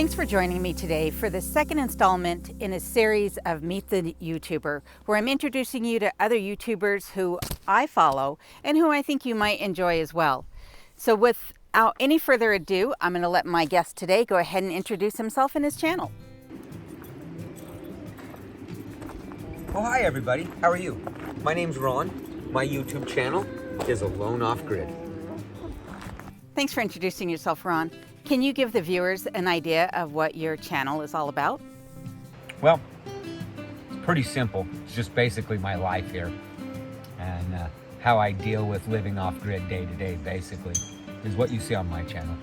Thanks for joining me today for the second installment in a series of Meet the YouTuber, where I'm introducing you to other YouTubers who I follow and who I think you might enjoy as well. So without any further ado, I'm going to let my guest today go ahead and introduce himself and his channel. Oh, hi everybody. How are you? My name's Ron. My YouTube channel is Alone Off Grid. Thanks for introducing yourself, Ron. Can you give the viewers an idea of what your channel is all about? Well, it's pretty simple. It's just basically my life here and how I deal with living off grid day to day, basically, is what you see on my channel.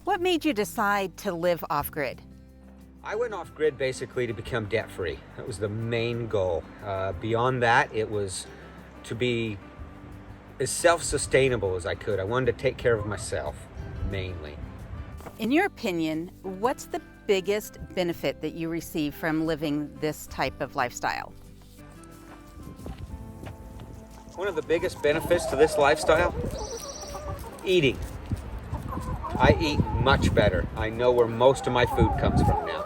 What made you decide to live off-grid? I went off grid basically to become debt free. That was the main goal. Beyond that, it was to be as self-sustainable as I could. I wanted to take care of myself, mainly. In your opinion, what's the biggest benefit that you receive from living this type of lifestyle? One of the biggest benefits to this lifestyle, eating. I eat much better. I know where most of my food comes from now.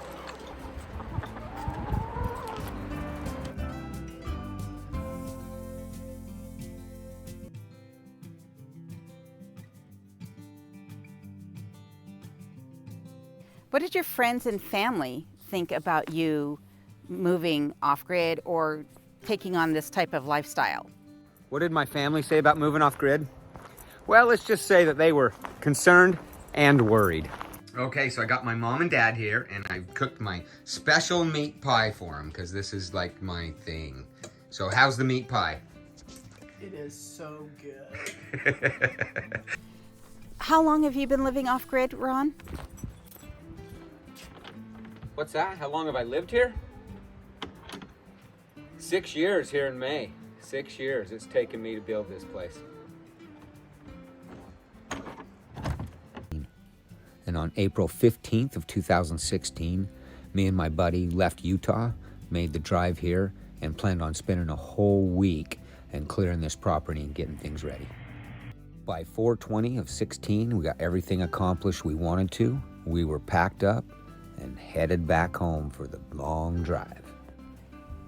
What did your friends and family think about you moving off-grid or taking on this type of lifestyle? What did my family say about moving off grid? Well, let's just say that they were concerned and worried. Okay, so I got my mom and dad here and I cooked my special meat pie for them because this is like my thing. So how's the meat pie? It is so good. How long have you been living off-grid, Ron? What's that? How long have I lived here? 6 years here in May. 6 years it's taken me to build this place. And on April 15th of 2016, me and my buddy left Utah, made the drive here, and planned on spending a whole week and clearing this property and getting things ready. By 4/20 of 16, we got everything accomplished we wanted to. We were packed up and headed back home for the long drive.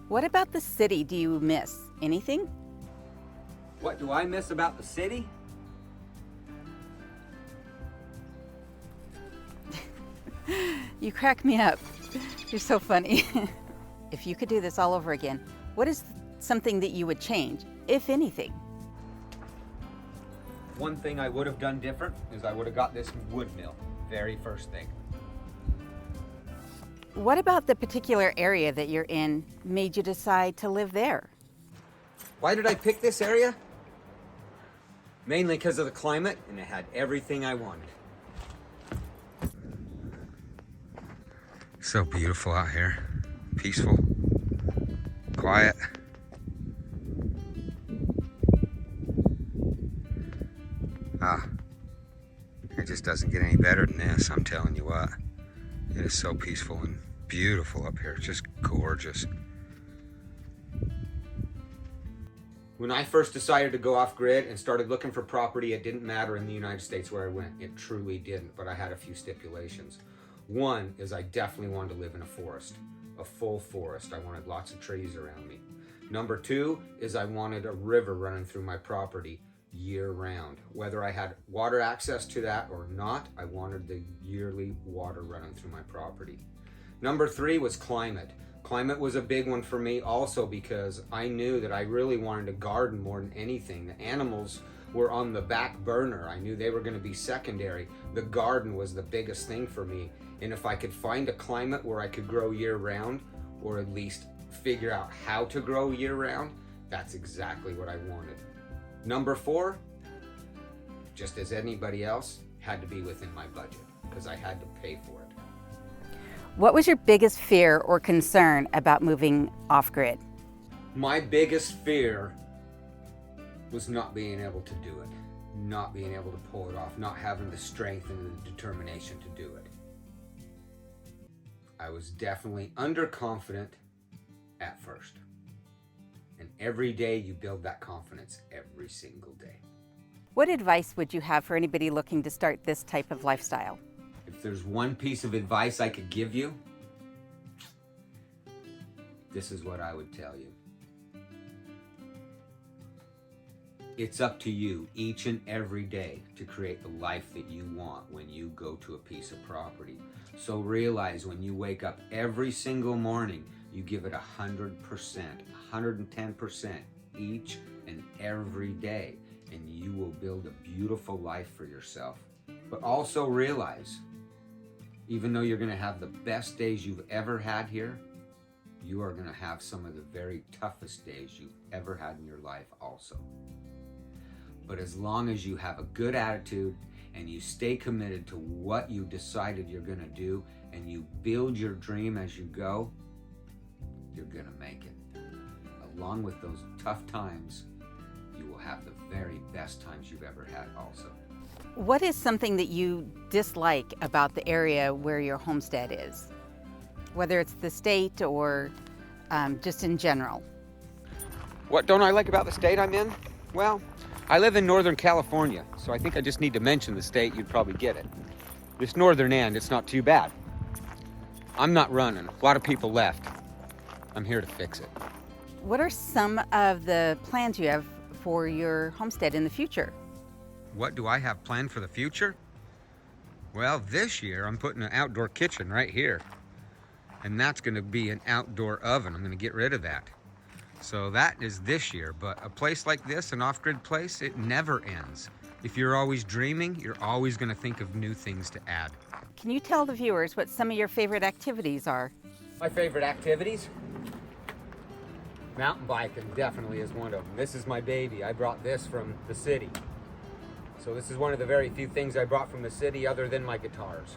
What about the city do you miss? Anything? What do I miss about the city? You crack me up. You're so funny. If you could do this all over again, what is something that you would change, if anything? One thing I would have done different is I would have got this wood mill, very first thing. What about the particular area that you're in made you decide to live there? Why did I pick this area? Mainly because of the climate, and it had everything I wanted. So beautiful out here. Peaceful. Quiet. It just doesn't get any better than this, I'm telling you what. It is so peaceful and beautiful up here. It's just gorgeous. When I first decided to go off grid and started looking for property, it didn't matter in the United States where I went. It truly didn't, but I had a few stipulations. One is I definitely wanted to live in a forest, a full forest. I wanted lots of trees around me. Number two is I wanted a river running through my property year round. Whether I had water access to that or not, I wanted the yearly water running through my property. Number three was climate. Climate was a big one for me also because I knew that I really wanted to garden more than anything. The animals were on the back burner. I knew they were going to be secondary. The garden was the biggest thing for me. And if I could find a climate where I could grow year round, or at least figure out how to grow year round, that's exactly what I wanted. Number four, just as anybody else, had to be within my budget because I had to pay for it. What was your biggest fear or concern about moving off-grid? My biggest fear was not being able to do it, not being able to pull it off, not having the strength and the determination to do it. I was definitely underconfident at first. And every day you build that confidence every single day. What advice would you have for anybody looking to start this type of lifestyle? If there's one piece of advice I could give you, this is what I would tell you. It's up to you each and every day to create the life that you want when you go to a piece of property. So realize when you wake up every single morning, you give it 100%, 110% each and every day, and you will build a beautiful life for yourself. But also realize, even though you're gonna have the best days you've ever had here, you are gonna have some of the very toughest days you've ever had in your life also. But as long as you have a good attitude and you stay committed to what you decided you're gonna do and you build your dream as you go, you're gonna make it. Along with those tough times, you will have the very best times you've ever had also. What is something that you dislike about the area where your homestead is? Whether it's the state or just in general. What don't I like about the state I'm in? Well, I live in Northern California, so I think I just need to mention the state, you'd probably get it. This northern end, it's not too bad. I'm not running. A lot of people left. I'm here to fix it. What are some of the plans you have for your homestead in the future? What do I have planned for the future? Well, this year I'm putting an outdoor kitchen right here. And that's gonna be an outdoor oven. I'm gonna get rid of that. So that is this year, but a place like this, an off-grid place, it never ends. If you're always dreaming, you're always gonna think of new things to add. Can you tell the viewers what some of your favorite activities are? My favorite activities? Mountain biking definitely is one of them. This is my baby. I brought this from the city. So this is one of the very few things I brought from the city other than my guitars.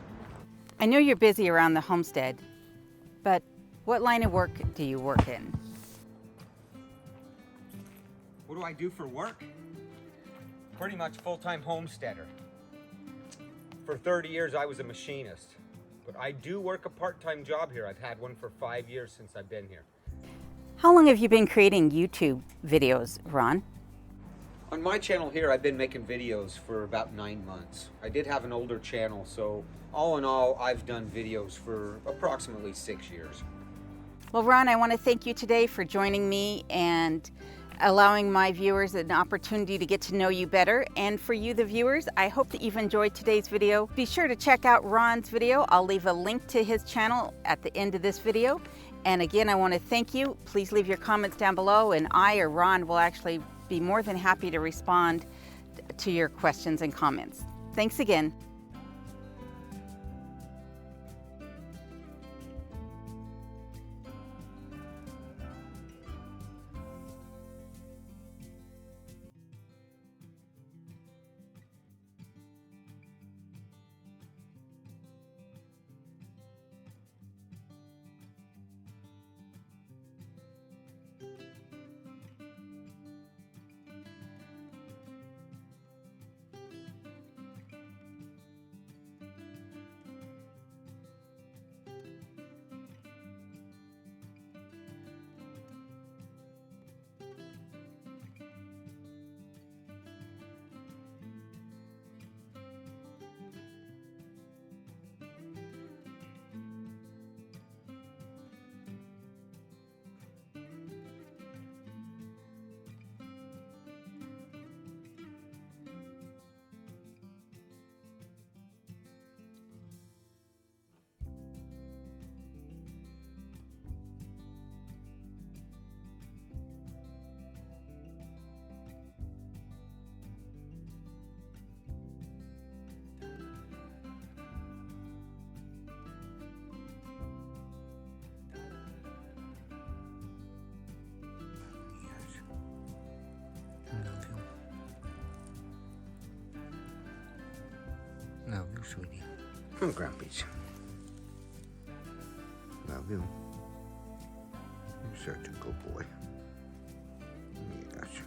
I know you're busy around the homestead, but what line of work do you work in? What do I do for work? Pretty much full-time homesteader. For 30 years I was a machinist, but I do work a part-time job here. I've had one for 5 years since I've been here. How long have you been creating YouTube videos, Ron? On my channel here, I've been making videos for about 9 months. I did have an older channel, so all in all, I've done videos for approximately 6 years. Well, Ron, I want to thank you today for joining me and allowing my viewers an opportunity to get to know you better. And for you, the viewers, I hope that you've enjoyed today's video. Be sure to check out Ron's video. I'll leave a link to his channel at the end of this video. And again, I want to thank you. Please leave your comments down below, and I or Ron will actually be more than happy to respond to your questions and comments. Thanks again. sweetie. Oh, Grumpies. Love you. You're such a good boy. Yeah, gotcha.